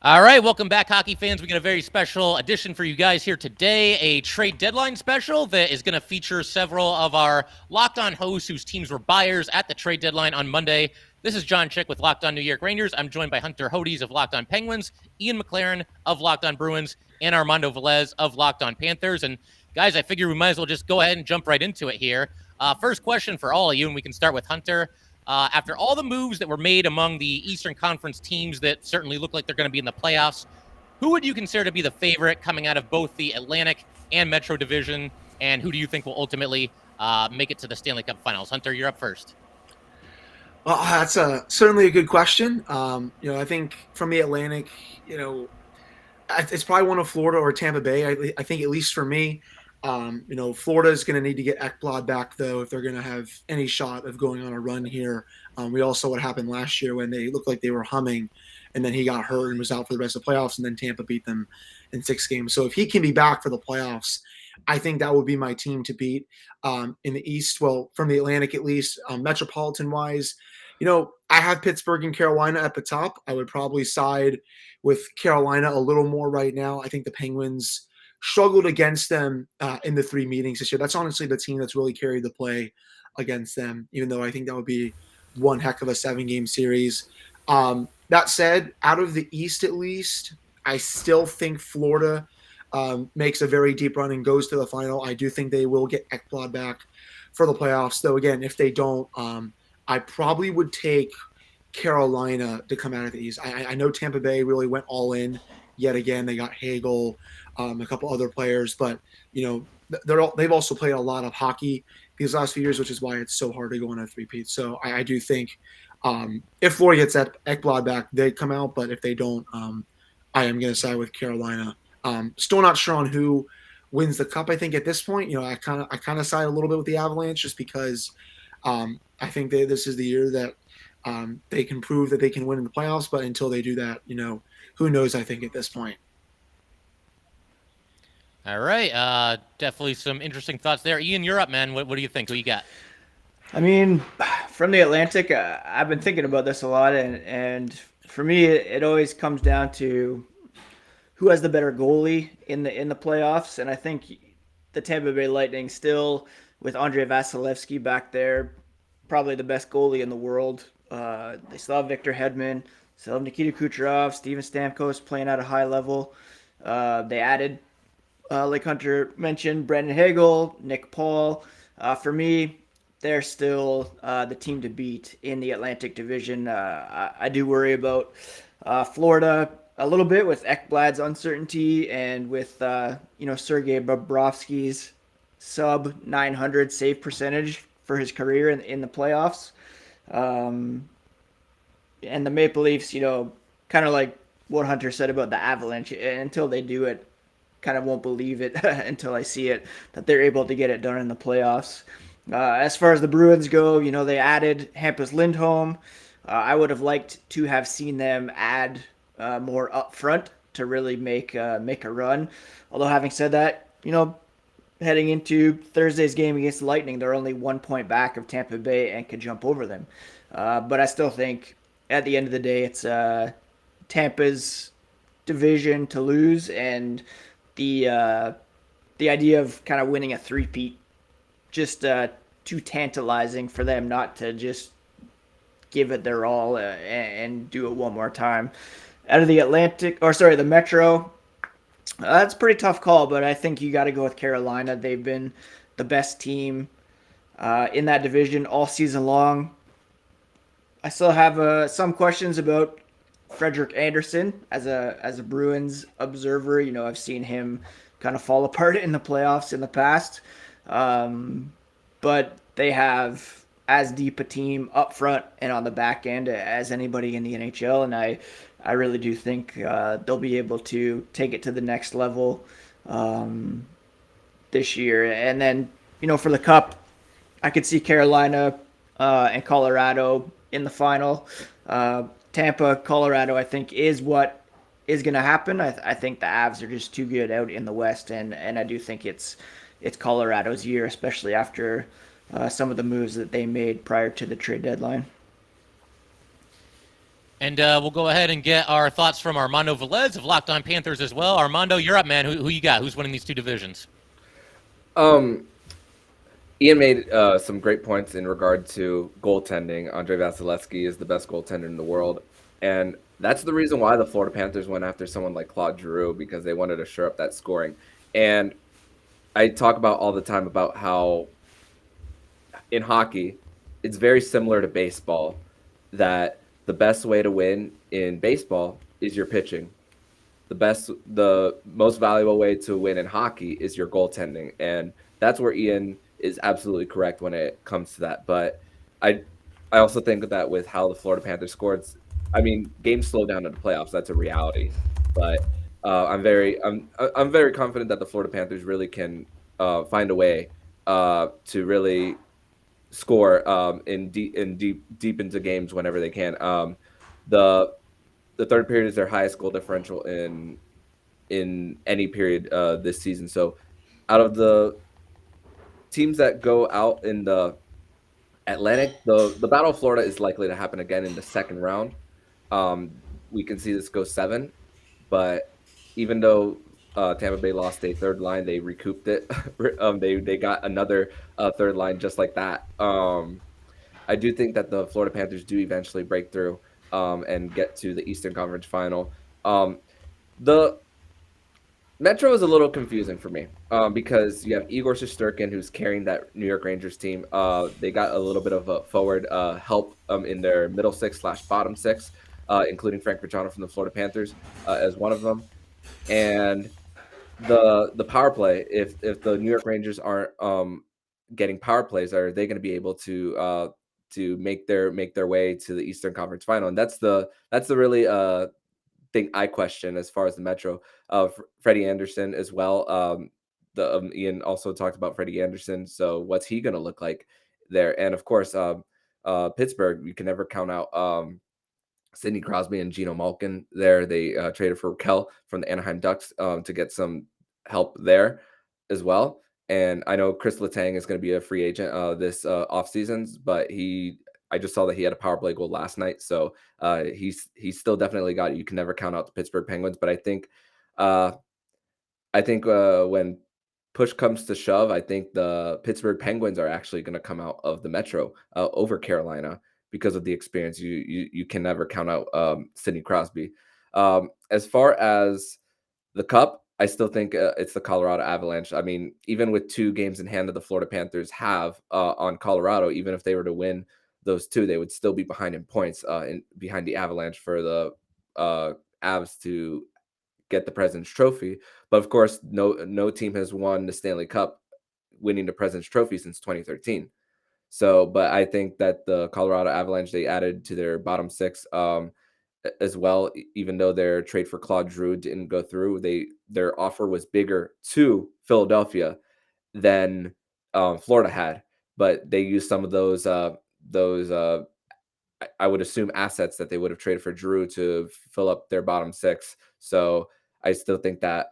All right, welcome back, hockey fans. We got a very special edition for you guys here today, a trade deadline special that is going to feature several of our Locked On hosts whose teams were buyers at the trade deadline on Monday. This is John Chick with Locked On New York Rangers. I'm joined by Hunter Hodies of Locked On Penguins, Ian McLaren of Locked On Bruins, and Armando Velez of Locked On Panthers. And guys, I figure we might as well just go ahead and jump right into it here. First question for all of you, and we can start with Hunter. After all the moves that were made among the Eastern Conference teams that certainly look like they're going to be in the playoffs, who would you consider to be the favorite coming out of both the Atlantic and Metro division? And who do you think will ultimately make it to the Stanley Cup Finals? Hunter, you're up first. Well, that's certainly a good question. I think from the Atlantic, it's probably one of Florida or Tampa Bay. I think at least for me, Florida is going to need to get Ekblad back, though, if they're going to have any shot of going on a run here. We all saw what happened last year when they looked like they were humming, and then he got hurt and was out for the rest of the playoffs, and then Tampa beat them in 6 games. So if he can be back for the playoffs, I think that would be my team to beat in the East. Well, from the Atlantic at least, metropolitan-wise, I have Pittsburgh and Carolina at the top. I would probably side with Carolina a little more right now. I think the Penguins struggled against them in the 3 meetings this year. That's honestly the team that's really carried the play against them, even though I think that would be one heck of a 7-game series. That said, out of the East at least, I still think Florida makes a very deep run and goes to the final. I do think they will get Ekblad back for the playoffs, though, again, if they don't, I probably would take Carolina to come out of the East. I know Tampa Bay really went all in yet again. They got Hagel, a couple other players, but they've also played a lot of hockey these last few years, which is why it's so hard to go on a three-peat. So I do think if Florida gets that Ekblad back, they come out. But if they don't, I am going to side with Carolina. Still not sure on who wins the cup. I think at this point, I kind of side a little bit with the Avalanche just because I think this is the year that they can prove that they can win in the playoffs. But until they do that, who knows? I think at this point. All right. Definitely some interesting thoughts there. Ian, you're up, man. What do you think? Who you got? I mean, from the Atlantic, I've been thinking about this a lot, and for me, it always comes down to who has the better goalie in the playoffs, and I think the Tampa Bay Lightning still, with Andre Vasilevsky back there, probably the best goalie in the world. They still have Victor Hedman, still have Nikita Kucherov, Steven Stamkos playing at a high level. They added, like Hunter mentioned, Brandon Hagel, Nick Paul. For me, they're still the team to beat in the Atlantic Division. I do worry about Florida a little bit with Ekblad's uncertainty and with Sergei Bobrovsky's sub 900 save percentage for his career in the playoffs. And the Maple Leafs, kind of like what Hunter said about the Avalanche, until they do it, kind of won't believe it until I see it, that they're able to get it done in the playoffs. As far as the Bruins go, they added Hampus Lindholm. I would have liked to have seen them add more up front to really make a run. Although having said that, heading into Thursday's game against the Lightning, they're only 1 point back of Tampa Bay and could jump over them. But I still think at the end of the day, it's Tampa's division to lose, and the idea of kind of winning a three-peat just too tantalizing for them not to just give it their all and do it one more time. Out of the the Metro, that's a pretty tough call, but I think you got to go with Carolina. They've been the best team in that division all season long. I still have some questions about Frederik Andersen as a Bruins observer. I've seen him kind of fall apart in the playoffs in the past. But they have as deep a team up front and on the back end as anybody in the NHL, and I really do think they'll be able to take it to the next level this year. And then, for the Cup, I could see Carolina and Colorado in the final. Tampa, Colorado, I think, is what is going to happen. I think the Avs are just too good out in the West, and I do think it's Colorado's year, especially after some of the moves that they made prior to the trade deadline. And we'll go ahead and get our thoughts from Armando Velez of Locked On Panthers as well. Armando, you're up, man. Who you got? Who's winning these two divisions? Ian made some great points in regard to goaltending. Andre Vasilevsky is the best goaltender in the world, and that's the reason why the Florida Panthers went after someone like Claude Giroux, because they wanted to shore up that scoring. And I talk about all the time about how in hockey, it's very similar to baseball, that the best way to win in baseball is your pitching. The most valuable way to win in hockey is your goaltending, and that's where Ian is absolutely correct when it comes to that. But I also think that with how the Florida Panthers scored, I mean, games slow down in the playoffs. That's a reality. But I'm very confident that the Florida Panthers really can find a way to really score deep into games whenever they can. The third period is their highest goal differential in any period this season. So out of the teams that go out in the Atlantic, the Battle of Florida is likely to happen again in the second round. We can see this go 7, but even though Tampa Bay lost a third line, they recouped it. They got another third line just like that. I do think that the Florida Panthers do eventually break through and get to the Eastern Conference Final. The Metro is a little confusing for me because you have Igor Shesterkin, who's carrying that New York Rangers team. They got a little bit of a forward help in their middle six / bottom six, including Frank Pachano from the Florida Panthers as one of them. And the power play, if the New York Rangers aren't getting power plays, are they going to be able to make their way to the Eastern Conference Final? And that's the really thing I question as far as the Metro. Freddie Anderson as well. Ian also talked about Freddie Anderson. So what's he going to look like there? And of course, Pittsburgh, you can never count out Sidney Crosby and Geno Malkin there. They traded for Raquel from the Anaheim Ducks to get some help there as well. And I know Chris Letang is going to be a free agent this off seasons, but I just saw that he had a power play goal last night, so he's still definitely got it. You can never count out the Pittsburgh Penguins, but I think when push comes to shove, I think the Pittsburgh Penguins are actually going to come out of the Metro over Carolina because of the experience. You can never count out Sidney Crosby. As far as the Cup, I still think it's the Colorado Avalanche. I mean, even with 2 games in hand that the Florida Panthers have on Colorado, even if they were to win those 2, they would still be behind in points behind the Avalanche for the Avs to get the President's Trophy. But of course, no team has won the Stanley Cup winning the President's Trophy since 2013. So, but I think that the Colorado Avalanche, they added to their bottom 6 as well, even though their trade for Claude Giroux didn't go through. Their offer was bigger to Philadelphia than Florida had, but they used some of those I would assume assets that they would have traded for Giroux to fill up their bottom 6. So I still think that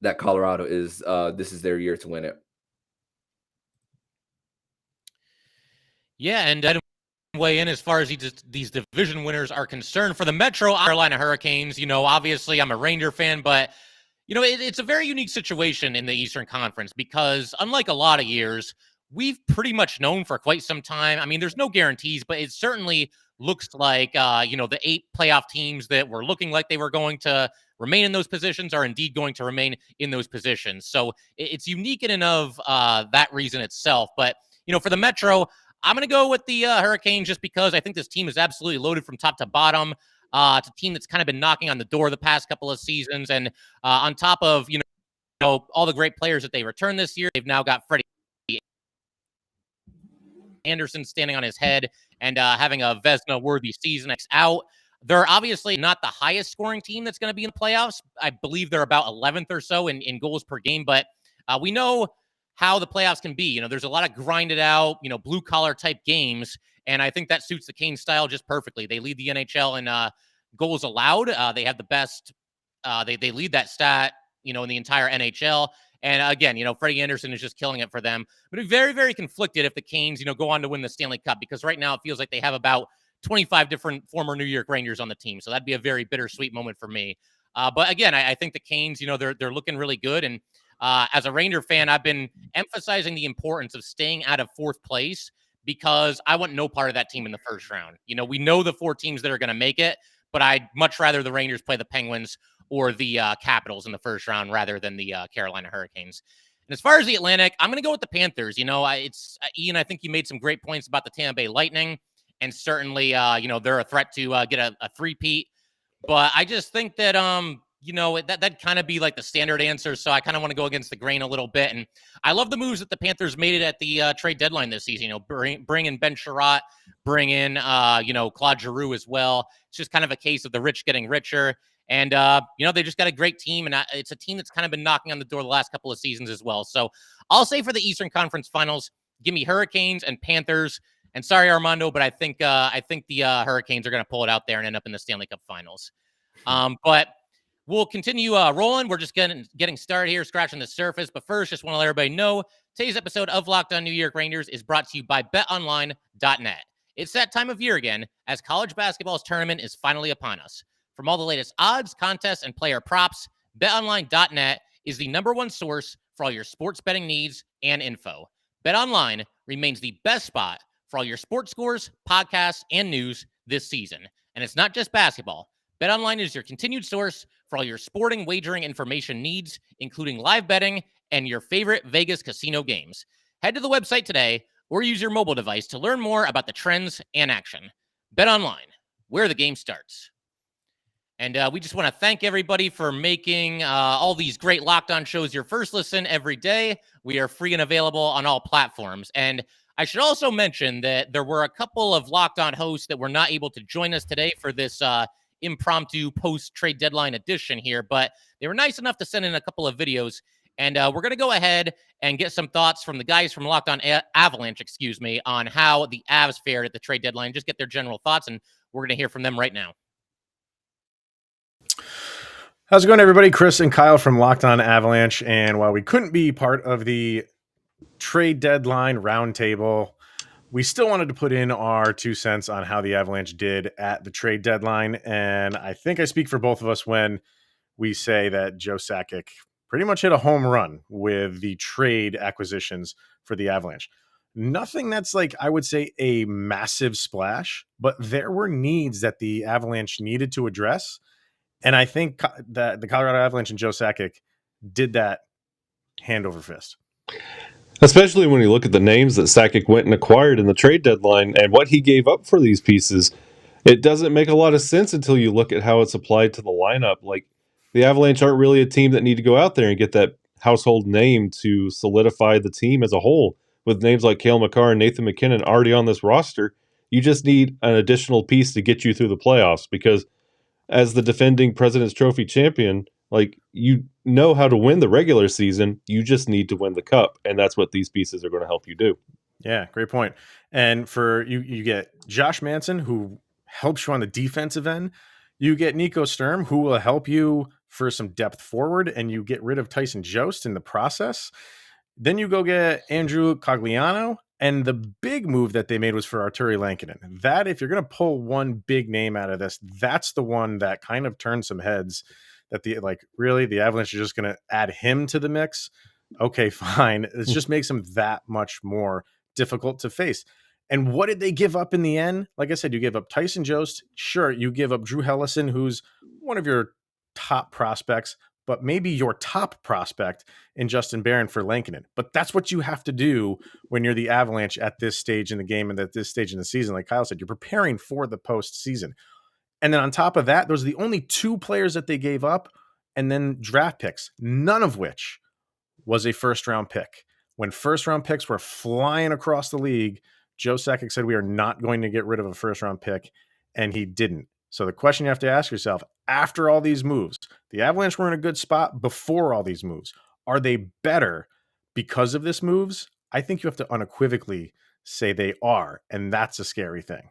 that Colorado is this is their year to win it. Yeah, and I don't weigh in as far as these division winners are concerned. For the Metro Carolina Hurricanes, obviously I'm a Ranger fan, but it's a very unique situation in the Eastern Conference because unlike a lot of years, we've pretty much known for quite some time. I mean, there's no guarantees, but it certainly looks like, the 8 playoff teams that were looking like they were going to remain in those positions are indeed going to remain in those positions. So it's unique in and of that reason itself. But, for the Metro, I'm going to go with the Hurricanes just because I think this team is absolutely loaded from top to bottom. It's a team that's kind of been knocking on the door the past couple of seasons. And on top of, all the great players that they returned this year, they've now got Freddie Anderson standing on his head and having a Vezina-worthy season out. They're obviously not the highest scoring team that's going to be in the playoffs. I believe they're about 11th or so in goals per game, but we know how the playoffs can be. There's a lot of grinded out, blue collar type games. And I think that suits the Canes style just perfectly. They lead the NHL in goals allowed. They have the best, they lead that stat, in the entire NHL. And again, Freddie Anderson is just killing it for them. But it's very, very conflicted if the Canes, go on to win the Stanley Cup, because right now it feels like they have about 25 different former New York Rangers on the team. So that'd be a very bittersweet moment for me. But again, I think the Canes, they're looking really good. And as a Ranger fan, I've been emphasizing the importance of staying out of fourth place because I want no part of that team in the first round. We know the 4 teams that are going to make it, but I'd much rather the Rangers play the Penguins or the Capitals in the first round rather than the Carolina Hurricanes. And as far as the Atlantic, I'm going to go with the Panthers. Ian, I think you made some great points about the Tampa Bay Lightning, and certainly, they're a threat to get a three-peat. But I just think that, that'd kind of be like the standard answer. So I kind of want to go against the grain a little bit. And I love the moves that the Panthers made it at the trade deadline this season. Bring in Ben Sherratt, bring in, Claude Giroux as well. It's just kind of a case of the rich getting richer. And, they just got a great team. And it's a team that's kind of been knocking on the door the last couple of seasons as well. So I'll say for the Eastern Conference Finals, give me Hurricanes and Panthers. And sorry, Armando, but I think the Hurricanes are going to pull it out there and end up in the Stanley Cup Finals. But we'll continue rolling. We're just getting started here, scratching the surface. But first, just want to let everybody know today's episode of Locked On New York Rangers is brought to you by BetOnline.net. It's that time of year again, as college basketball's tournament is finally upon us. From all the latest odds, contests, and player props, BetOnline.net is the #1 source for all your sports betting needs and info. BetOnline remains the best spot for all your sports scores, podcasts, and news this season. And it's not just basketball. BetOnline is your continued source for all your sporting wagering information needs, including live betting and your favorite Vegas casino games. Head to the website today or use your mobile device to learn more about the trends and action. BetOnline, where the game starts. And we just want to thank everybody for making all these great Locked On shows your first listen every day. We are free and available on all platforms. And I should also mention that there were a couple of Locked On hosts that were not able to join us today for this impromptu post-trade deadline edition here, but they were nice enough to send in a couple of videos. And we're going to go ahead and get some thoughts from the guys from Locked On Avalanche, on how the Avs fared at the trade deadline. Just get their general thoughts, and we're going to hear from them right now. How's it going, everybody? Chris and Kyle from Locked On Avalanche. And while we couldn't be part of the trade deadline roundtable, we still wanted to put in our 2 cents on how the Avalanche did at the trade deadline. And I think I speak for both of us when we say that Joe Sakic pretty much hit a home run with the trade acquisitions for the Avalanche. Nothing that's I would say a massive splash, but there were needs that the Avalanche needed to address. And I think that the Colorado Avalanche and Joe Sakic did that hand over fist. Especially when you look at the names that Sakic went and acquired in the trade deadline and what he gave up for these pieces. It doesn't make a lot of sense until you look at how it's applied to the lineup. The Avalanche aren't really a team that need to go out there and get that household name to solidify the team as a whole. With names like Cale Makar and Nathan MacKinnon already on this roster, you just need an additional piece to get you through the playoffs because as the defending President's Trophy champion, you know how to win the regular season. You just need to win the cup, and that's what these pieces are going to help you do. Yeah, great point. And for you get Josh Manson, who helps you on the defensive end. You get Nico Sturm, who will help you for some depth forward, and you get rid of Tyson Jost in the process. Then you go get Andrew Cogliano. And the big move that they made was for Arturi Lankinen. That, if you're going to pull one big name out of this, that's the one that kind of turned some heads. That really, the Avalanche are just going to add him to the mix? Okay, fine. It just makes him that much more difficult to face. And what did they give up in the end? Like I said, you gave up Tyson Jost. Sure, you give up Drew Hellison, who's one of your top prospects, but maybe your top prospect in Justin Barron for Lankinen. But that's what you have to do when you're the Avalanche at this stage in the game and at this stage in the season. Like Kyle said, you're preparing for the postseason. And then on top of that, those are the only 2 players that they gave up, and then draft picks, none of which was a first-round pick. When first-round picks were flying across the league, Joe Sakic said we are not going to get rid of a first-round pick, and he didn't. So the question you have to ask yourself, after all these moves, the Avalanche were in a good spot before all these moves. Are they better because of this moves? I think you have to unequivocally say they are, and that's a scary thing.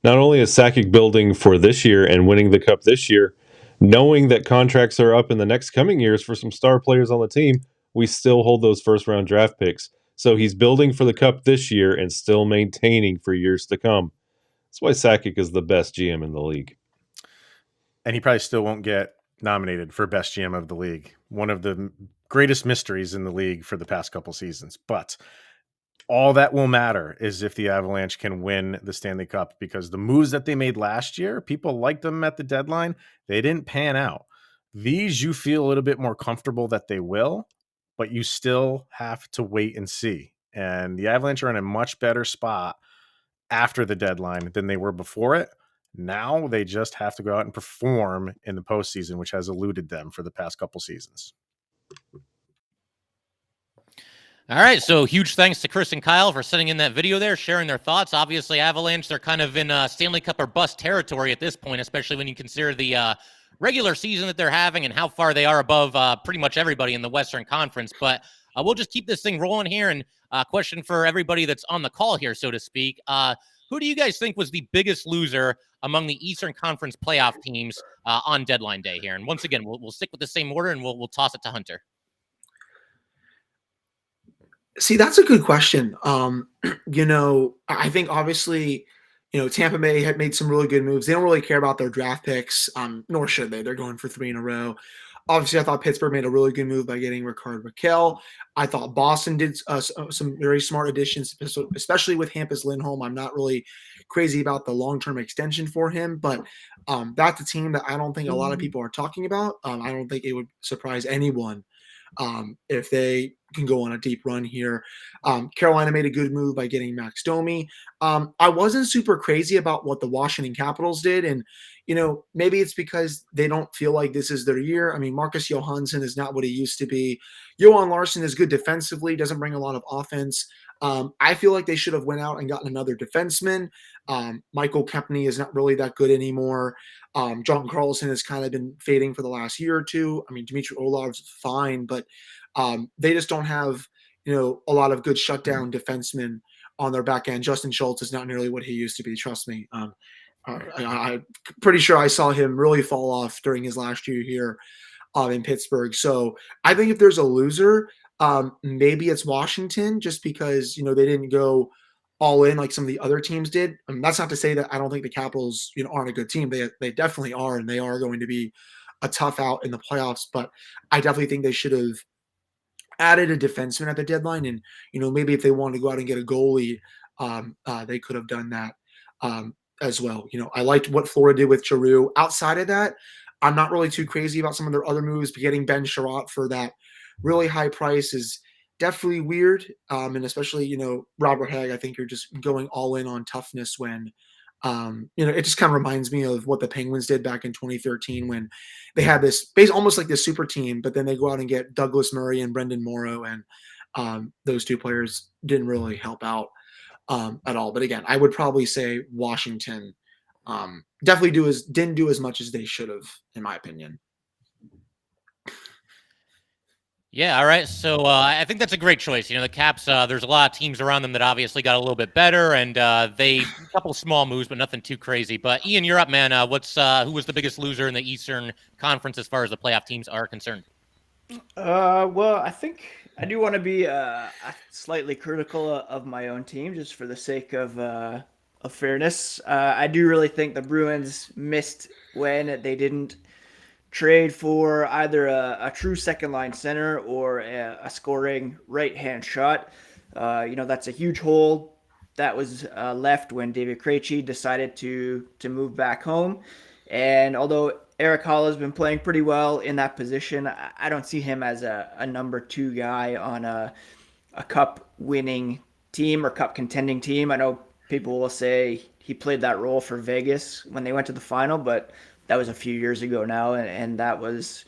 Not only is Sakic building for this year and winning the cup this year, knowing that contracts are up in the next coming years for some star players on the team, we still hold those first-round draft picks. So he's building for the cup this year and still maintaining for years to come. That's why Sakic is the best GM in the league. And he probably still won't get nominated for best GM of the league. One of the greatest mysteries in the league for the past couple seasons. But all that will matter is if the Avalanche can win the Stanley Cup, because the moves that they made last year, people liked them at the deadline. They didn't pan out. These you feel a little bit more comfortable that they will, but you still have to wait and see. And the Avalanche are in a much better spot after the deadline than they were before it. Now they just have to go out and perform in the postseason, which has eluded them for the past couple seasons. All right, so huge thanks to Chris and Kyle for sending in that video there, sharing their thoughts. Obviously, Avalanche, they're kind of in Stanley Cup or bust territory at this point, especially when you consider the regular season that they're having and how far they are above pretty much everybody in the Western Conference. But we'll just keep this thing rolling here. And question for everybody that's on the call here, so to speak. Who do you guys think was the biggest loser among the Eastern Conference playoff teams on deadline day here? And once again, we'll stick with the same order and we'll toss it to Hunter. See, that's a good question. I think obviously, Tampa Bay had made some really good moves. They don't really care about their draft picks, nor should they. They're going for 3 in a row. Obviously, I thought Pittsburgh made a really good move by getting Rickard Rakell. I thought Boston did some very smart additions, especially with Hampus Lindholm. I'm not really crazy about the long-term extension for him, but that's a team that I don't think a lot of people are talking about. I don't think it would surprise anyone if they can go on a deep run here. Carolina made a good move by getting Max Domi. I wasn't super crazy about what the Washington Capitals did, and maybe it's because they don't feel like this is their year. I mean, Marcus Johansson is not what he used to be. Johan Larsson is good defensively, doesn't bring a lot of offense. I feel like they should have went out and gotten another defenseman. Michael Kempny is not really that good anymore. John Carlson has kind of been fading for the last year or two. I mean, Dmitry Olov's fine, but they just don't have, a lot of good shutdown defensemen on their back end. Justin Schultz is not nearly what he used to be. Trust me. I'm pretty sure I saw him really fall off during his last year here in Pittsburgh. So I think if there's a loser, maybe it's Washington, just because, they didn't go all in like some of the other teams did. I mean, that's not to say that I don't think the Capitals, aren't a good team. They definitely are, and they are going to be a tough out in the playoffs. But I definitely think they should have added a defenseman at the deadline, and maybe if they wanted to go out and get a goalie, they could have done that as well. I liked what Florida did with Giroux. Outside of that, I'm not really too crazy about some of their other moves. But getting Ben Sherratt for that really high price is definitely weird. And especially, Robert Hagg, I think you're just going all in on toughness when, it just kind of reminds me of what the Penguins did back in 2013 when they had this almost like this super team, but then they go out and get Douglas Murray and Brendan Morrow, and those two players didn't really help out at all. But again, I would probably say Washington definitely didn't do as much as they should have, in my opinion. Yeah, all right. So I think that's a great choice. The Caps, there's a lot of teams around them that obviously got a little bit better, and they a couple small moves, but nothing too crazy. But Ian, you're up, man. Who was the biggest loser in the Eastern Conference as far as the playoff teams are concerned? Well, I think I do want to be slightly critical of my own team, just for the sake of fairness. I do really think the Bruins missed when they didn't trade for either a true second line center or a scoring right hand shot. That's a huge hole that was left when David Krejci decided to move back home. And although Eric Hall has been playing pretty well in that position, I don't see him as a number 2 guy on a cup winning team or cup contending team. I know people will say he played that role for Vegas when they went to the final, but that was a few years ago now, and that was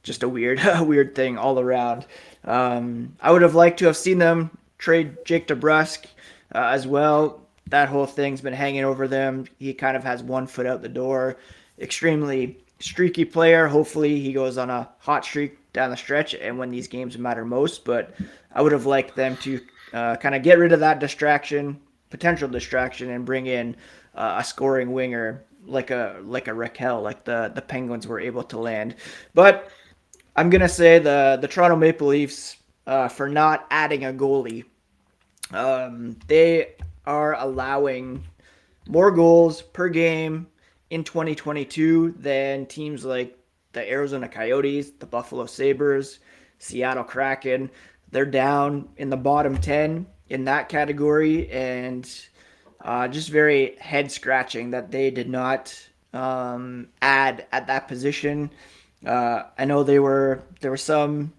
just a weird thing all around. I would have liked to have seen them trade Jake DeBrusk as well. That whole thing's been hanging over them. He kind of has one foot out the door. Extremely streaky player. Hopefully he goes on a hot streak down the stretch and when these games matter most. But I would have liked them to kind of get rid of that potential distraction, and bring in a scoring winger like a Rakell, like the Penguins were able to land. But I'm gonna say the Toronto Maple Leafs, for not adding a goalie, they are allowing more goals per game in 2022 than teams like the Arizona Coyotes, the Buffalo Sabres, Seattle Kraken. They're down in the bottom 10 in that category, and just very head scratching that they did not add at that position. I know there were some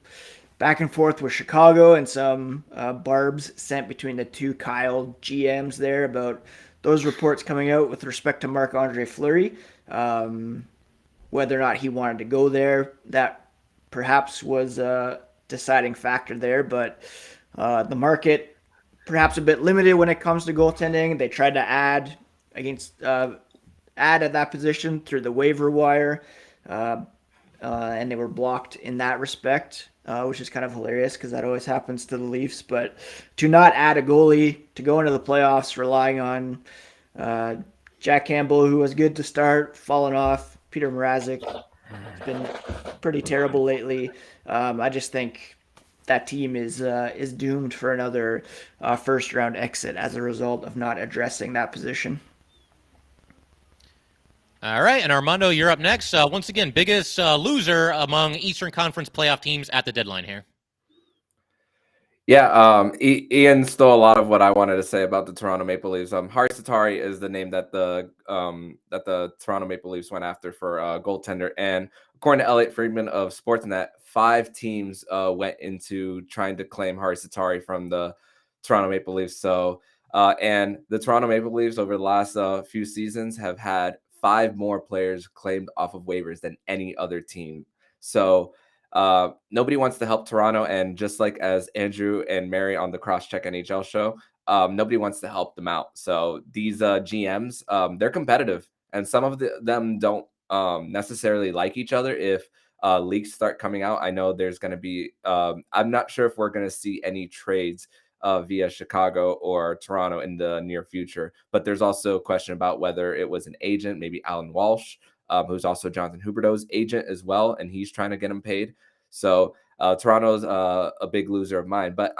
back and forth with Chicago and some barbs sent between the two Kyle GMs there about those reports coming out with respect to Marc-Andre Fleury, whether or not he wanted to go there. That perhaps was a deciding factor there, but the market perhaps a bit limited when it comes to goaltending. They tried to add at that position through the waiver wire, and they were blocked in that respect, which is kind of hilarious because that always happens to the Leafs. But to not add a goalie to go into the playoffs, relying on Jack Campbell, who was good to start, fallen off. Peter Mrazek has been pretty terrible lately. I just think that team is doomed for another first round exit as a result of not addressing that position. All right, and Armando, you're up next. Once again, biggest loser among Eastern Conference playoff teams at the deadline here. Yeah, Ian stole a lot of what I wanted to say about the Toronto Maple Leafs. Harri Satari is the name that the Toronto Maple Leafs went after for goaltender, and according to Elliot Friedman of Sportsnet, 5 teams went into trying to claim Harri Satari from the Toronto Maple Leafs. So, and the Toronto Maple Leafs over the last few seasons have had 5 more players claimed off of waivers than any other team. So. Nobody wants to help Toronto, and just like as Andrew and Mary on the Crosscheck NHL show, nobody wants to help them out. So these GMs, they're competitive, and some of them don't necessarily like each other. If leaks start coming out, I know there's going to be. I'm not sure if we're going to see any trades via Chicago or Toronto in the near future, but there's also a question about whether it was an agent, maybe Alan Walsh. Who's also Jonathan Huberdeau's agent as well, and he's trying to get him paid. So Toronto's a big loser of mine. But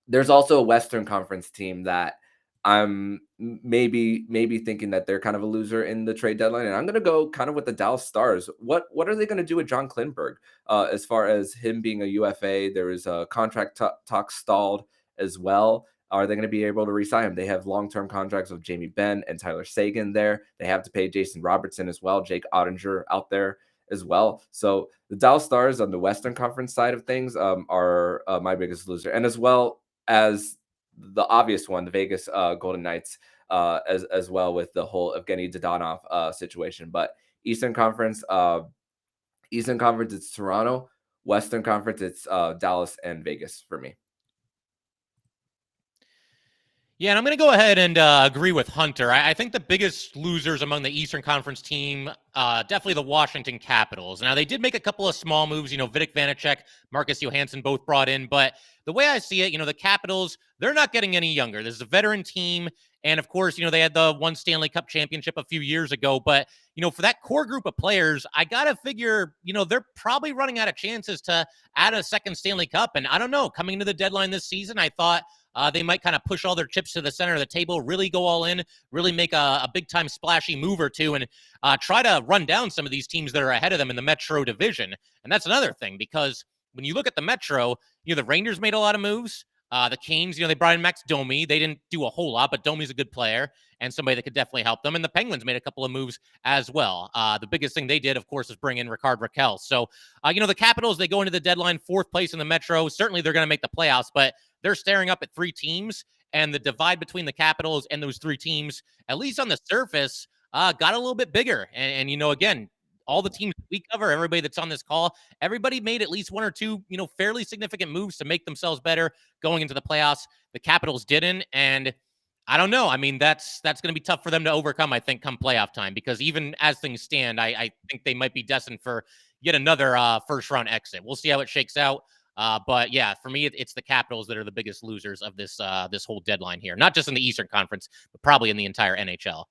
there's also a Western Conference team that I'm maybe thinking that they're kind of a loser in the trade deadline, and I'm going to go kind of with the Dallas Stars. What are they going to do with John Klingberg as far as him being a UFA? There is a contract talk stalled as well. Are they going to be able to re-sign him? They have long-term contracts with Jamie Benn and Tyler Seguin there. They have to pay Jason Robertson as well, Jake Ottinger out there as well. So the Dallas Stars on the Western Conference side of things are my biggest loser. And as well as the obvious one, the Vegas Golden Knights as well, with the whole Evgeny Dodonov situation. But Eastern Conference, it's Toronto. Western Conference, it's Dallas and Vegas for me. Yeah, and I'm going to go ahead and agree with Hunter. I think the biggest losers among the Eastern Conference team, definitely the Washington Capitals. Now, they did make a couple of small moves. Vitek Vanacek, Marcus Johansson both brought in. But the way I see it, the Capitals, they're not getting any younger. This is a veteran team. And, of course, they had the one Stanley Cup championship a few years ago. But, for that core group of players, I got to figure, they're probably running out of chances to add a second Stanley Cup. And I don't know, coming into the deadline this season, I thought they might kind of push all their chips to the center of the table, really go all in, really make a big-time splashy move or two, and try to run down some of these teams that are ahead of them in the Metro division. And that's another thing, because when you look at the Metro, the Rangers made a lot of moves. The Canes, they brought in Max Domi. They didn't do a whole lot, but Domi's a good player and somebody that could definitely help them. And the Penguins made a couple of moves as well. The biggest thing they did, of course, is bring in Ricard Raquel. So, the Capitals, they go into the deadline 4th place in the Metro. Certainly they're going to make the playoffs, but they're staring up at 3 teams. And the divide between the Capitals and those 3 teams, at least on the surface, got a little bit bigger. And again, all the teams we cover, everybody that's on this call, everybody made at least 1 or 2, fairly significant moves to make themselves better going into the playoffs. The Capitals didn't, and I don't know. I mean, that's going to be tough for them to overcome, I think, come playoff time, because even as things stand, I think they might be destined for yet another first-round exit. We'll see how it shakes out. But yeah, for me, it's the Capitals that are the biggest losers of this whole deadline here, not just in the Eastern Conference, but probably in the entire NHL.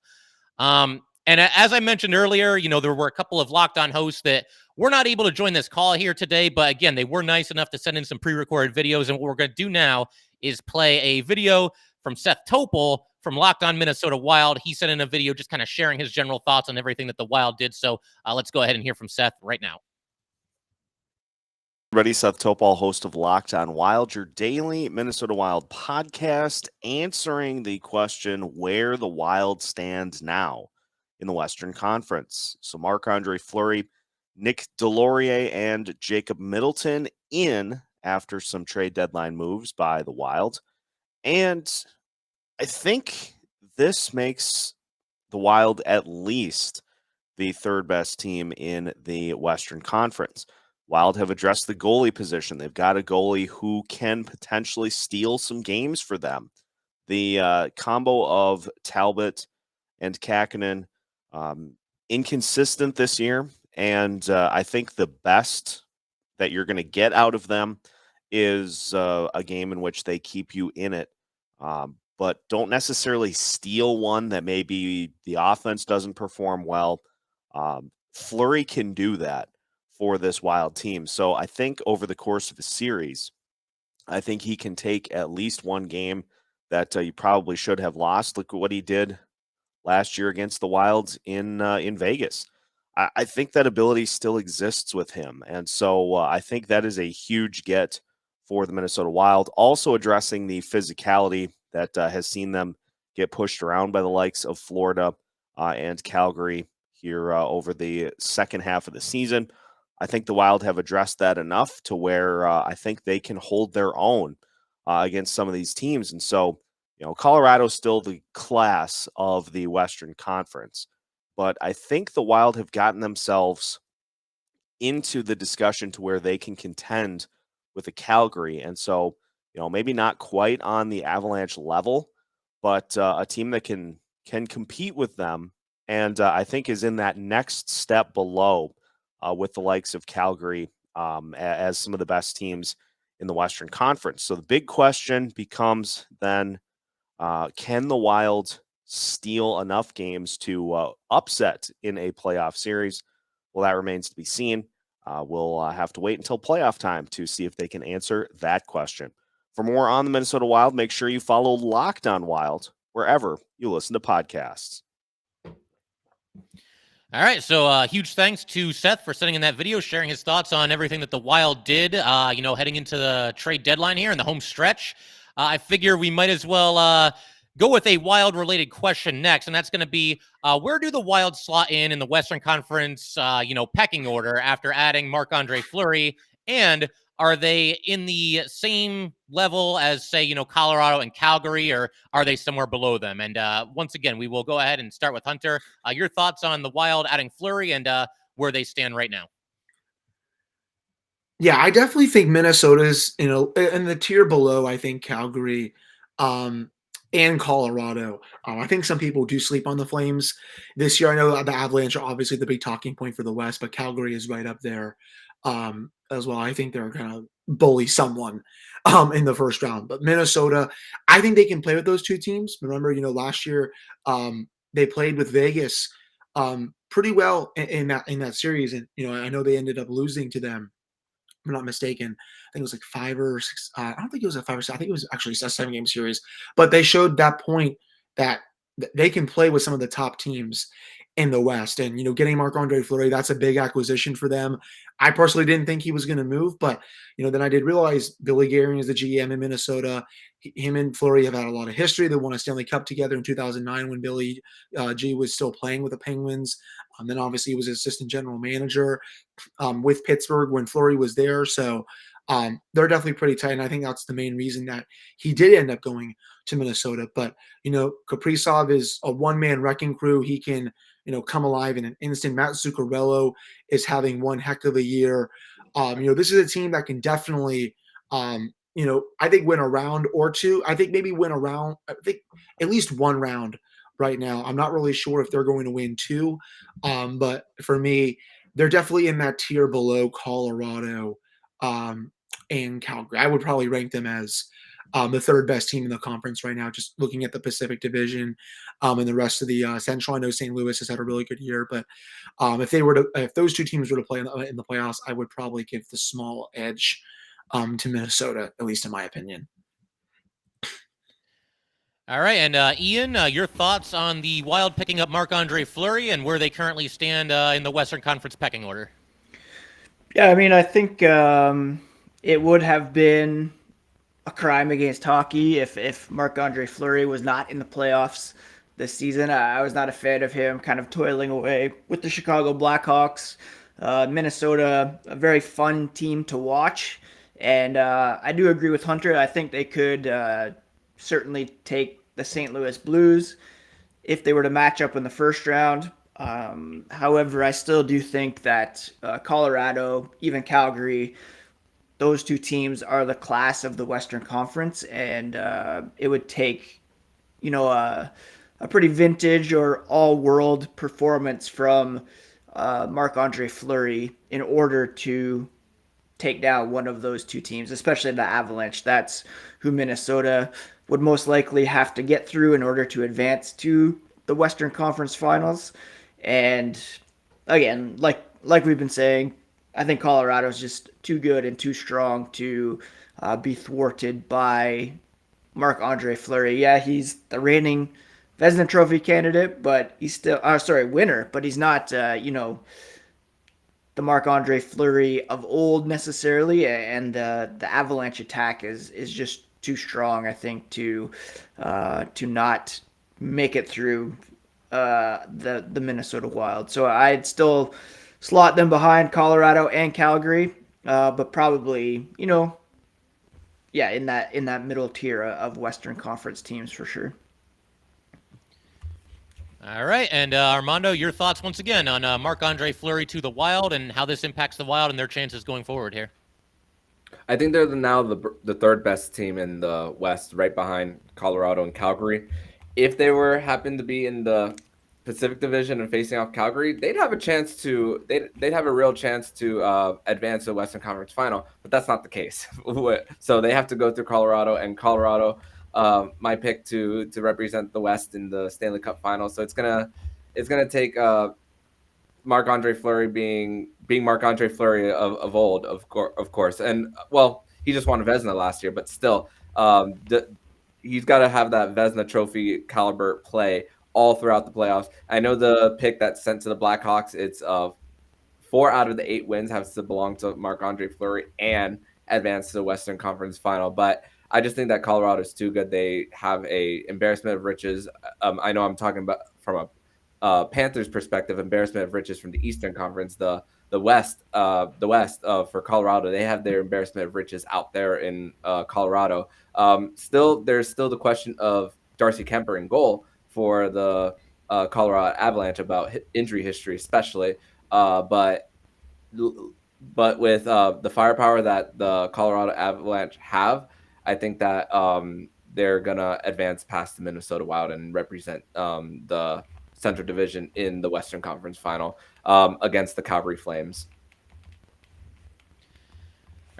And as I mentioned earlier, there were a couple of Locked On hosts that were not able to join this call here today. But again, they were nice enough to send in some pre-recorded videos. And what we're going to do now is play a video from Seth Toupal from Locked On Minnesota Wild. He sent in a video just kind of sharing his general thoughts on everything that the Wild did. So let's go ahead and hear from Seth right now. Everybody, Seth Toupal, host of Locked On Wild, your daily Minnesota Wild podcast, answering the question where the Wild stands now in the Western Conference. So Marc-Andre Fleury, Nick Delorier, and Jacob Middleton in after some trade deadline moves by the Wild. And I think this makes the Wild at least the third best team in the Western Conference. Wild have addressed the goalie position. They've got a goalie who can potentially steal some games for them. The combo of Talbot and Kakkonen, inconsistent this year, and I think the best that you're going to get out of them is a game in which they keep you in it, but don't necessarily steal one that maybe the offense doesn't perform well. Fleury can do that for this Wild team. So I think over the course of a series, I think he can take at least one game that you probably should have lost. Look at what he did last year against the Wilds in Vegas. I think that ability still exists with him. And so I think that is a huge get for the Minnesota Wild. Also addressing the physicality that has seen them get pushed around by the likes of Florida and Calgary here over the second half of the season. I think the Wild have addressed that enough to where I think they can hold their own against some of these teams. And so, Colorado's still the class of the Western Conference, but I think the Wild have gotten themselves into the discussion to where they can contend with a Calgary. And so, maybe not quite on the Avalanche level, but a team that can compete with them. And I think is in that next step below with the likes of Calgary as some of the best teams in the Western Conference. So the big question becomes then, can the Wild steal enough games to upset in a playoff series? Well, that remains to be seen. We'll have to wait until playoff time to see if they can answer that question. For more on the Minnesota Wild, make sure you follow Locked On Wild wherever you listen to podcasts. All right, so huge thanks to Seth for sending in that video, sharing his thoughts on everything that the Wild did, heading into the trade deadline here in the home stretch. I figure we might as well go with a Wild-related question next, and that's going to be, where do the Wild slot in the Western Conference, pecking order after adding Marc-Andre Fleury, and are they in the same level as, say, Colorado and Calgary, or are they somewhere below them? And once again, we will go ahead and start with Hunter. Your thoughts on the Wild adding Fleury and where they stand right now? Yeah, I definitely think Minnesota's, in the tier below, I think Calgary and Colorado. I think some people do sleep on the Flames this year. I know the Avalanche are obviously the big talking point for the West, but Calgary is right up there as well. I think they're going to bully someone in the first round. But Minnesota, I think they can play with those two teams. Remember, last year they played with Vegas pretty well in that series, and I know they ended up losing to them. If I'm not mistaken. I think it was like 5 or 6. I don't think it was a 5 or 6. I think it was actually a 7-game series. But they showed that point that they can play with some of the top teams in the West. And, getting Marc-Andre Fleury, that's a big acquisition for them. I personally didn't think he was going to move, but, then I did realize Billy Guerin is the GM in Minnesota. Him and Fleury have had a lot of history. They won a Stanley Cup together in 2009 when Billy G was still playing with the Penguins. Then obviously he was assistant general manager with Pittsburgh when Fleury was there. So they're definitely pretty tight. And I think that's the main reason that he did end up going to Minnesota. But, Kaprizov is a one-man wrecking crew. He can, come alive in an instant. Matt Zuccarello is having one heck of a year. This is a team that can definitely, I think win a round or two. I think maybe win a round. I think at least one round right now. I'm not really sure if they're going to win two. But for me, they're definitely in that tier below Colorado and Calgary. I would probably rank them as the third best team in the conference right now, just looking at the Pacific Division and the rest of the Central. I know St. Louis has had a really good year, but if those two teams were to play in the playoffs, I would probably give the small edge to Minnesota, at least in my opinion. All right, and Ian, your thoughts on the Wild picking up Marc-Andre Fleury and where they currently stand in the Western Conference pecking order? Yeah, I mean, I think it would have been a crime against hockey if Marc-Andre Fleury was not in the playoffs this season. I was not a fan of him kind of toiling away with the Chicago Blackhawks. Minnesota, a very fun team to watch. And I do agree with Hunter. I think they could certainly take the St. Louis Blues if they were to match up in the first round. However, I still do think that Colorado, even Calgary, those two teams are the class of the Western Conference, and it would take, a pretty vintage or all-world performance from Marc-Andre Fleury in order to take down one of those two teams, especially the Avalanche. That's who Minnesota would most likely have to get through in order to advance to the Western Conference Finals. And again, like we've been saying, I think Colorado's just too good and too strong to be thwarted by Marc-Andre Fleury. Yeah, he's the reigning Vezina Trophy candidate, but he's still winner, but he's not the Marc-Andre Fleury of old necessarily, and the Avalanche attack is just too strong, I think, to not make it through the Minnesota Wild. So I'd still slot them behind Colorado and Calgary, but probably in that middle tier of Western Conference teams for sure. All right, and Armando, your thoughts once again on Marc-Andre Fleury to the Wild and how this impacts the Wild and their chances going forward here. I think they're now the third best team in the West, right behind Colorado and Calgary. If they happened to be in the Pacific Division and facing off Calgary, they'd have a chance to they'd have a real chance to advance to the Western Conference Final, but that's not the case. So they have to go through Colorado, and Colorado, my pick to represent the West in the Stanley Cup Final. So it's gonna take Marc-Andre Fleury being Marc-Andre Fleury of old, of course, and well, he just won a Vezina last year, but still, he's got to have that Vezina Trophy caliber play all throughout the playoffs. I know the pick that's sent to the Blackhawks, it's 4 out of the 8 wins have to belong to Marc-Andre Fleury and advance to the Western Conference Final. But I just think that Colorado is too good. They have a embarrassment of riches. I know I'm talking about from a Panthers perspective, embarrassment of riches from the Eastern Conference. The West for Colorado, they have their embarrassment of riches out there in Colorado. There's still the question of Darcy Kemper in goal for the Colorado Avalanche about injury history, especially. But with the firepower that the Colorado Avalanche have, I think that they're gonna advance past the Minnesota Wild and represent the Central Division in the Western Conference Final against the Calgary Flames.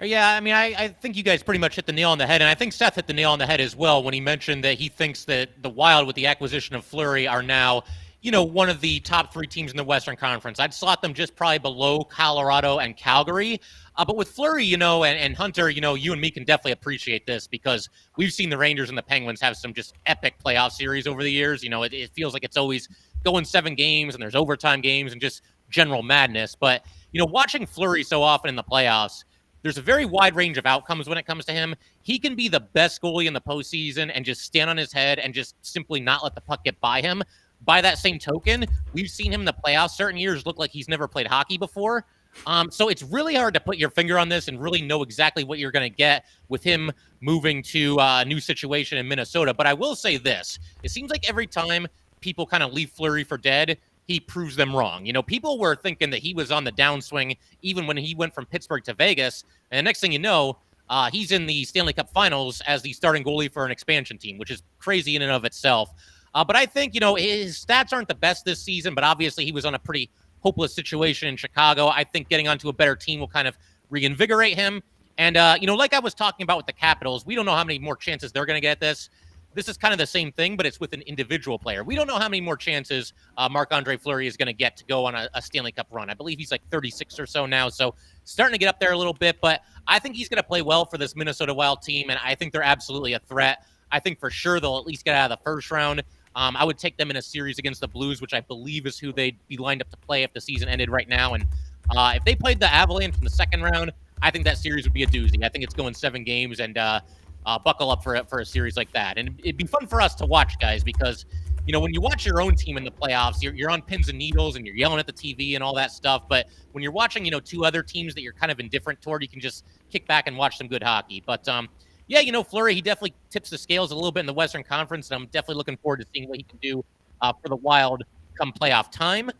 Yeah, I mean, I think you guys pretty much hit the nail on the head, and I think Seth hit the nail on the head as well when he mentioned that he thinks that the Wild, with the acquisition of Fleury, are now, one of the top 3 teams in the Western Conference. I'd slot them just probably below Colorado and Calgary. But with Fleury, and Hunter, you and me can definitely appreciate this because we've seen the Rangers and the Penguins have some just epic playoff series over the years. It feels like it's always going 7 games and there's overtime games and just general madness. But, watching Fleury so often in the playoffs, there's a very wide range of outcomes when it comes to him. He can be the best goalie in the postseason and just stand on his head and just simply not let the puck get by him. By that same token, we've seen him in the playoffs certain years look like he's never played hockey before. So it's really hard to put your finger on this and really know exactly what you're going to get with him moving to a new situation in Minnesota. But I will say this. It seems like every time people kind of leave Fleury for dead, he proves them wrong. People were thinking that he was on the downswing even when he went from Pittsburgh to Vegas. And the next thing you know, he's in the Stanley Cup Finals as the starting goalie for an expansion team, which is crazy in and of itself. But I think, his stats aren't the best this season, but obviously he was on a pretty hopeless situation in Chicago. I think getting onto a better team will kind of reinvigorate him. And, like I was talking about with the Capitals, we don't know how many more chances they're going to get this. This is kind of the same thing, but it's with an individual player. We don't know how many more chances Marc-Andre Fleury is going to get to go on a Stanley Cup run. I believe he's like 36 or so now, so starting to get up there a little bit. But I think he's going to play well for this Minnesota Wild team, and I think they're absolutely a threat. I think for sure they'll at least get out of the first round. I would take them in a series against the Blues, which I believe is who they'd be lined up to play if the season ended right now. And if they played the Avalanche in the second round, I think that series would be a doozy. I think it's going 7 games, and buckle up for a series like that. And it'd be fun for us to watch, guys, because when you watch your own team in the playoffs, you're on pins and needles and you're yelling at the TV and all that stuff. But when you're watching, 2 other teams that you're kind of indifferent toward, you can just kick back and watch some good hockey. But yeah, Fleury, he definitely tips the scales a little bit in the Western Conference, and I'm definitely looking forward to seeing what he can do for the Wild come playoff time.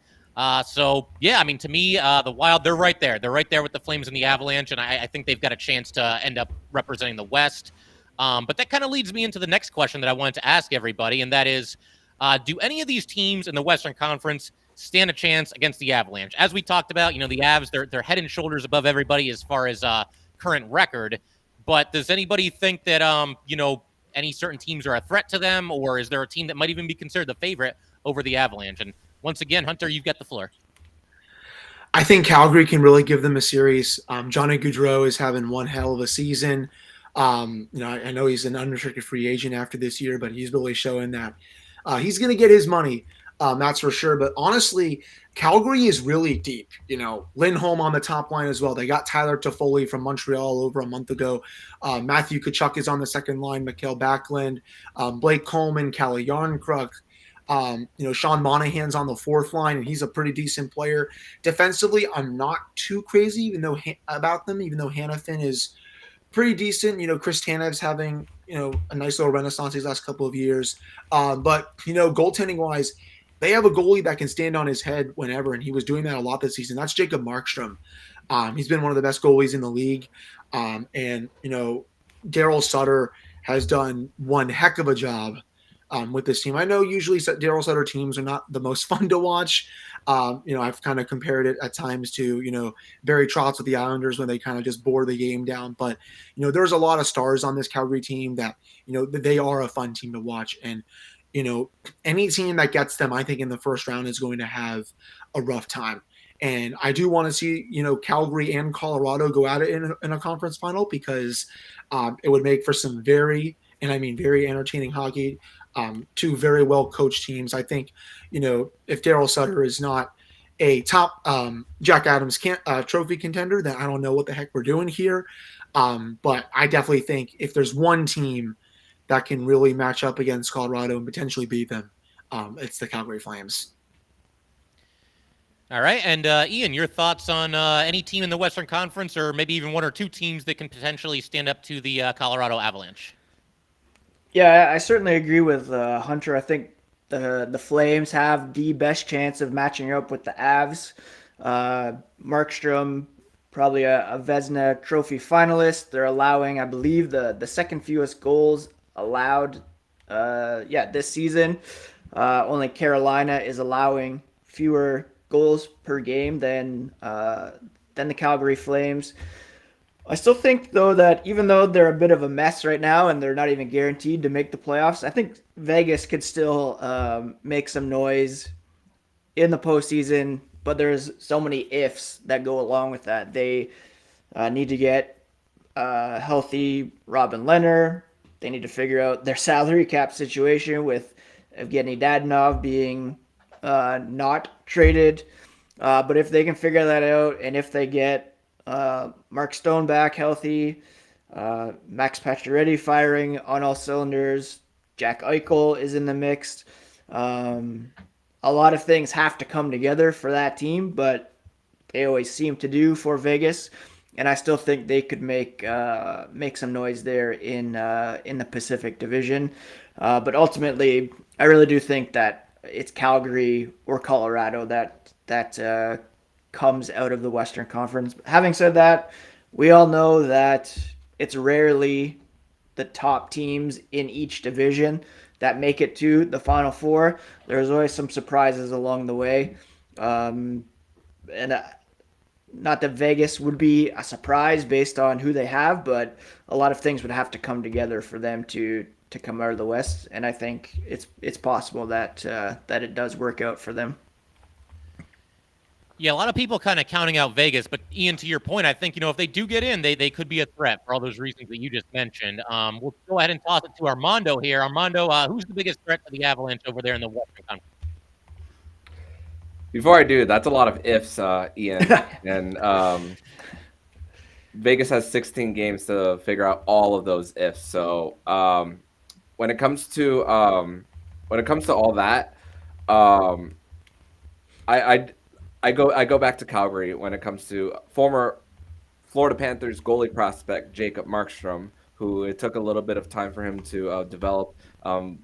So, yeah, I mean, to me, the Wild, they're right there. They're right there with the Flames and the Avalanche, and I think they've got a chance to end up representing the West. But that kind of leads me into the next question that I wanted to ask everybody, and that is, do any of these teams in the Western Conference stand a chance against the Avalanche? As we talked about, the Avs, they're head and shoulders above everybody as far as current record. But does anybody think that, any certain teams are a threat to them, or is there a team that might even be considered the favorite over the Avalanche? And once again, Hunter, you've got the floor. I think Calgary can really give them a series. Johnny Gaudreau is having one hell of a season. I know he's an unrestricted free agent after this year, but he's really showing that he's going to get his money. That's for sure. But honestly, Calgary is really deep. Lindholm on the top line as well. They got Tyler Toffoli from Montreal over a month ago. Matthew Tkachuk is on the second line. Mikael Backlund, Blake Coleman, Kalle Yarncrux. Sean Monahan's on the fourth line, and he's a pretty decent player. Defensively, I'm not too crazy about them, even though Hannafin is pretty decent. Chris Tanev's having, a nice little renaissance these last couple of years. But goaltending-wise, they have a goalie that can stand on his head whenever, and he was doing that a lot this season. That's Jacob Markstrom. He's been one of the best goalies in the league. And Daryl Sutter has done one heck of a job with this team. I know usually Daryl Sutter teams are not the most fun to watch. I've kind of compared it at times to, Barry Trotz with the Islanders when they kind of just bore the game down. But, there's a lot of stars on this Calgary team that, they are a fun team to watch. And, any team that gets them, I think in the first round is going to have a rough time. And I do want to see, Calgary and Colorado go at it in a conference final because it would make for some very entertaining hockey. 2 very well coached teams. I think, if Daryl Sutter is not a top Jack Adams trophy contender, then I don't know what the heck we're doing here. But I definitely think if there's one team that can really match up against Colorado and potentially beat them, it's the Calgary Flames. All right. And Ian, your thoughts on any team in the Western Conference, or maybe even 1 or 2 teams that can potentially stand up to the Colorado Avalanche? Yeah, I certainly agree with Hunter. I think the Flames have the best chance of matching up with the Avs. Markstrom, probably a Vezina Trophy finalist. They're allowing, I believe, the second fewest goals allowed this season. Only Carolina is allowing fewer goals per game than the Calgary Flames. I still think, though, that even though they're a bit of a mess right now and they're not even guaranteed to make the playoffs, I think Vegas could still make some noise in the postseason, but there's so many ifs that go along with that. They need to get healthy Robin Lehner. They need to figure out their salary cap situation with Evgeny Dadonov being not traded. But if they can figure that out, and if they get Mark Stone back healthy, Max Pacioretty firing on all cylinders, Jack Eichel is in the mix. A lot of things have to come together for that team, but they always seem to do for Vegas. And I still think they could make some noise there in the Pacific Division. But ultimately, I really do think that it's Calgary or Colorado that comes out of the Western Conference. Having said that, we all know that it's rarely the top teams in each division that make it to the Final Four. There's always some surprises along the way. Not that Vegas would be a surprise based on who they have, but a lot of things would have to come together for them to come out of the West. And I think it's possible that it does work out for them. Yeah, a lot of people kind of counting out Vegas, but Ian, to your point, I think, if they do get in, they could be a threat for all those reasons that you just mentioned. We'll go ahead and toss it to Armando here. Armando, who's the biggest threat to the Avalanche over there in the Western Conference? Before I do, that's a lot of ifs, Ian. And Vegas has 16 games to figure out all of those ifs. So when it comes to all that, I go back to Calgary when it comes to former Florida Panthers goalie prospect Jacob Markstrom, who it took a little bit of time for him to develop.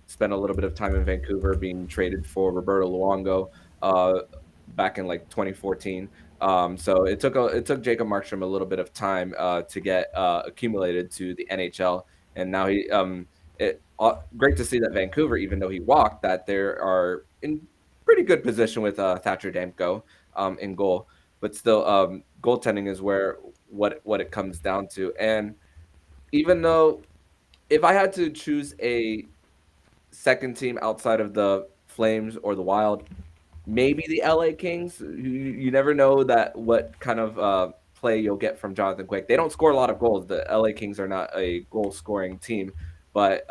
Spent a little bit of time in Vancouver, being traded for Roberto Luongo back in like 2014. So it took Jacob Markstrom a little bit of time to get accumulated to the NHL, and now great to see that Vancouver, even though he walked, that they are in pretty good position with Thatcher Demko in goal, but still goaltending is where what it comes down to. And even though if I had to choose a second team outside of the Flames or the Wild, maybe the LA Kings. You never know that what kind of play you'll get from Jonathan Quick. They don't score a lot of goals. The LA Kings are not a goal-scoring team, but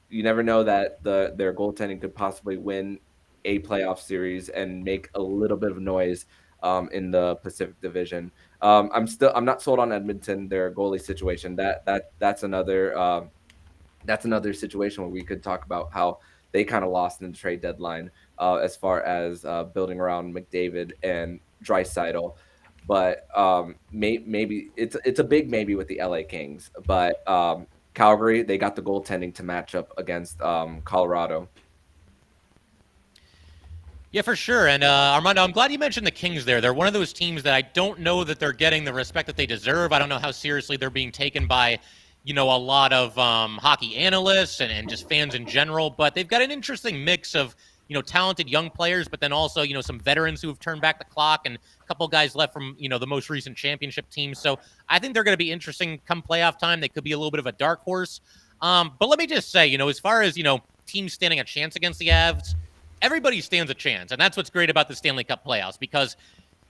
you never know that their goaltending could possibly win a playoff series and make a little bit of noise in the Pacific Division. I'm not sold on Edmonton, their goalie situation. That's another situation where we could talk about how they kind of lost in the trade deadline as far as building around McDavid and Draisaitl. But maybe it's a big maybe with the LA Kings. But Calgary, they got the goaltending to match up against Colorado. Yeah, for sure. And Armando, I'm glad you mentioned the Kings there. They're one of those teams that I don't know that they're getting the respect that they deserve. I don't know how seriously they're being taken by, a lot of hockey analysts and just fans in general. But they've got an interesting mix of, talented young players, but then also, some veterans who have turned back the clock and a couple guys left from, the most recent championship team. So I think they're going to be interesting come playoff time. They could be a little bit of a dark horse. But let me just say, as far as, teams standing a chance against the Avs, everybody stands a chance. And that's what's great about the Stanley Cup playoffs because,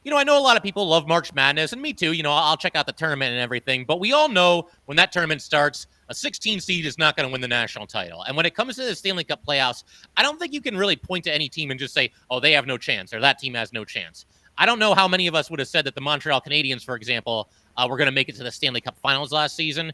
I know a lot of people love March Madness, and me too. I'll check out the tournament and everything. But we all know when that tournament starts, a 16 seed is not going to win the national title. And when it comes to the Stanley Cup playoffs, I don't think you can really point to any team and just say, oh, they have no chance or that team has no chance. I don't know how many of us would have said that the Montreal Canadiens, for example, were going to make it to the Stanley Cup finals last season.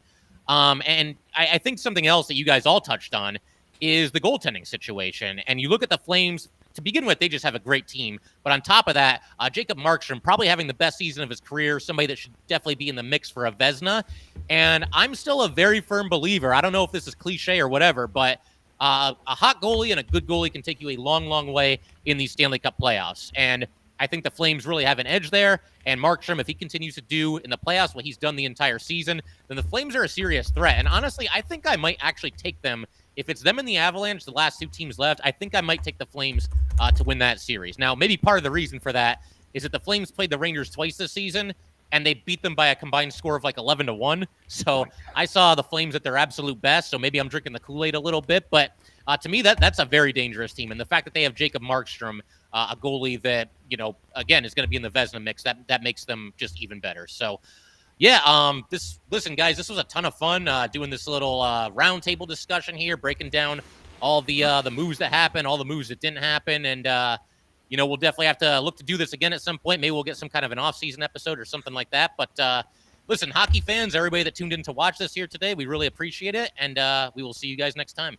And I think something else that you guys all touched on is the goaltending situation. And you look at the Flames. To begin with, they just have a great team. But on top of that, Jacob Markstrom probably having the best season of his career, somebody that should definitely be in the mix for a Vezina. And I'm still a very firm believer. I don't know if this is cliche or whatever, but a hot goalie and a good goalie can take you a long, long way in these Stanley Cup playoffs. And I think the Flames really have an edge there. And Markstrom, if he continues to do in the playoffs what he's done the entire season, then the Flames are a serious threat. And honestly, I think I might actually take them. If it's them and the Avalanche, the last two teams left, I think I might take the Flames to win that series. Now, maybe part of the reason for that is that the Flames played the Rangers twice this season, and they beat them by a combined score of like 11-1. So I saw the Flames at their absolute best, so maybe I'm drinking the Kool-Aid a little bit. But to me, that's a very dangerous team. And the fact that they have Jacob Markstrom, a goalie that, again, is going to be in the Vezina mix, that makes them just even better. So, yeah, listen, guys, this was a ton of fun doing this little roundtable discussion here, breaking down all the moves that happened, all the moves that didn't happen. And, we'll definitely have to look to do this again at some point. Maybe we'll get some kind of an off-season episode or something like that. But, listen, hockey fans, everybody that tuned in to watch this here today, we really appreciate it. And we will see you guys next time.